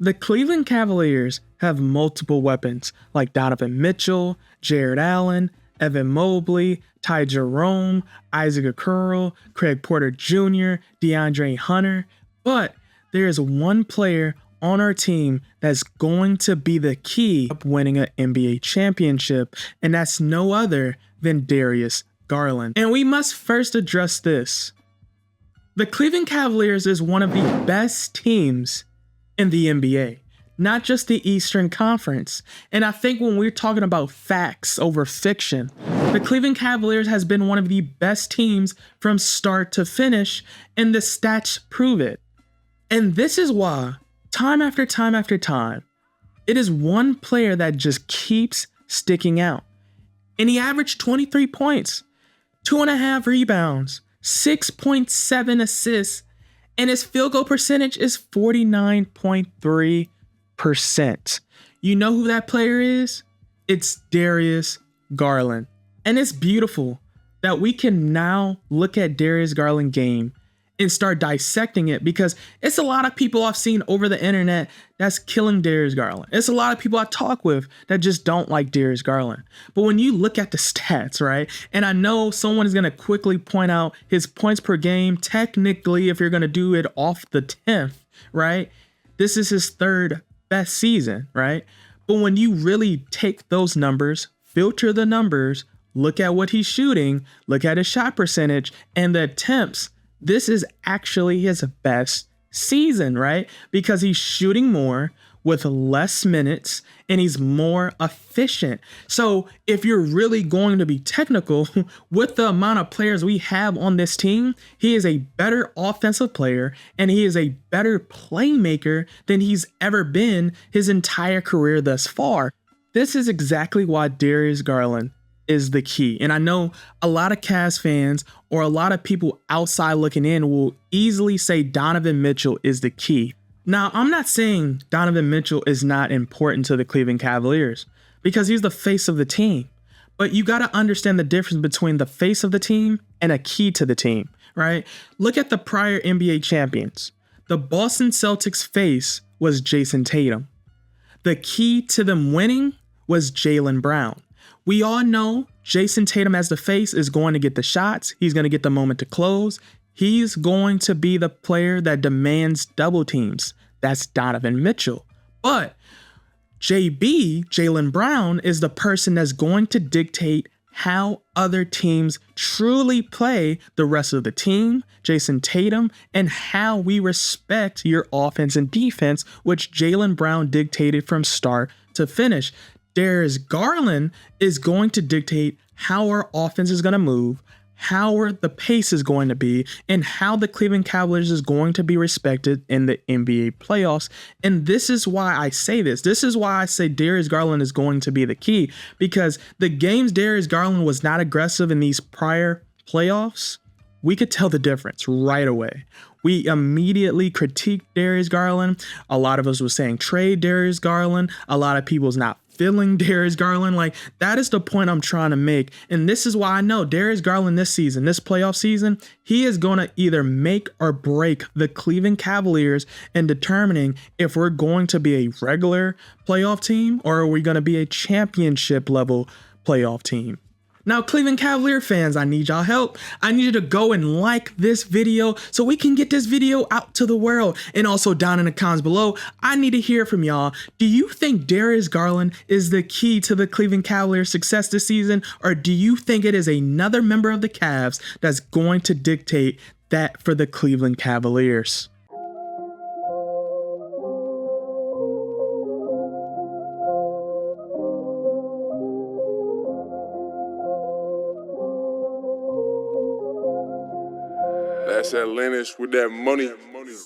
The Cleveland Cavaliers have multiple weapons like Donovan Mitchell, Jared Allen, Evan Mobley, Ty Jerome, Isaac Okoro, Craig Porter Jr., DeAndre Hunter, but there is one player on our team that's going to be the key of winning an NBA championship, and that's no other than Darius Garland. And we must first address this. The Cleveland Cavaliers is one of the best teams in the NBA, not just the Eastern Conference. And I think when we're talking about facts over fiction, the Cleveland Cavaliers has been one of the best teams from start to finish, and the stats prove it. And this is why, time after time after time, it is one player that just keeps sticking out. And he averaged 23 points, 2.5 rebounds, 6.7 assists, and his field goal percentage is 49.3%. You know who that player is? It's Darius Garland. And it's beautiful that we can now look at Darius Garland game and start dissecting it, because it's a lot of people I've seen over the internet that's killing Darius Garland. It's a lot of people I talk with that just don't like Darius Garland. But when you look at the stats, right, and I know someone is going to quickly point out his points per game, technically, if you're going to do it off the 10th, right, this is his third best season, right? But when you really take those numbers, filter the numbers, look at what he's shooting, look at his shot percentage and the attempts, this is actually his best season, right? Because he's shooting more with less minutes and he's more efficient. So if you're really going to be technical, with the amount of players we have on this team, he is a better offensive player and he is a better playmaker than he's ever been his entire career thus far. This is exactly why Darius Garland is the key. And I know a lot of Cavs fans or a lot of people outside looking in will easily say Donovan Mitchell is the key. Now, I'm not saying Donovan Mitchell is not important to the Cleveland Cavaliers, because he's the face of the team. But you got to understand the difference between the face of the team and a key to the team, right? Look at the prior NBA champions. The Boston Celtics face was Jason Tatum. The key to them winning was Jaylen Brown. We all know Jason Tatum as the face is going to get the shots. He's going to get the moment to close. He's going to be the player that demands double teams. That's Donovan Mitchell. But Jaylen Brown, is the person that's going to dictate how other teams truly play the rest of the team, Jason Tatum, and how we respect your offense and defense, which Jaylen Brown dictated from start to finish. Darius Garland is going to dictate how our offense is going to move, how the pace is going to be, and how the Cleveland Cavaliers is going to be respected in the NBA playoffs. And this is why I say this. This is why I say Darius Garland is going to be the key, because the games Darius Garland was not aggressive in these prior playoffs, we could tell the difference right away. We immediately critiqued Darius Garland. A lot of us was saying trade Darius Garland. A lot of people's not feeling Darius Garland. Like, that is the point I'm trying to make. And this is why I know Darius Garland this season, this playoff season, he is going to either make or break the Cleveland Cavaliers in determining if we're going to be a regular playoff team or are we going to be a championship level playoff team. Now, Cleveland Cavalier fans, I need y'all help. I need you to go and like this video so we can get this video out to the world. And also down in the comments below, I need to hear from y'all. Do you think Darius Garland is the key to the Cleveland Cavaliers' success this season? Or do you think it is another member of the Cavs that's going to dictate that for the Cleveland Cavaliers? That's Atlantis with that money.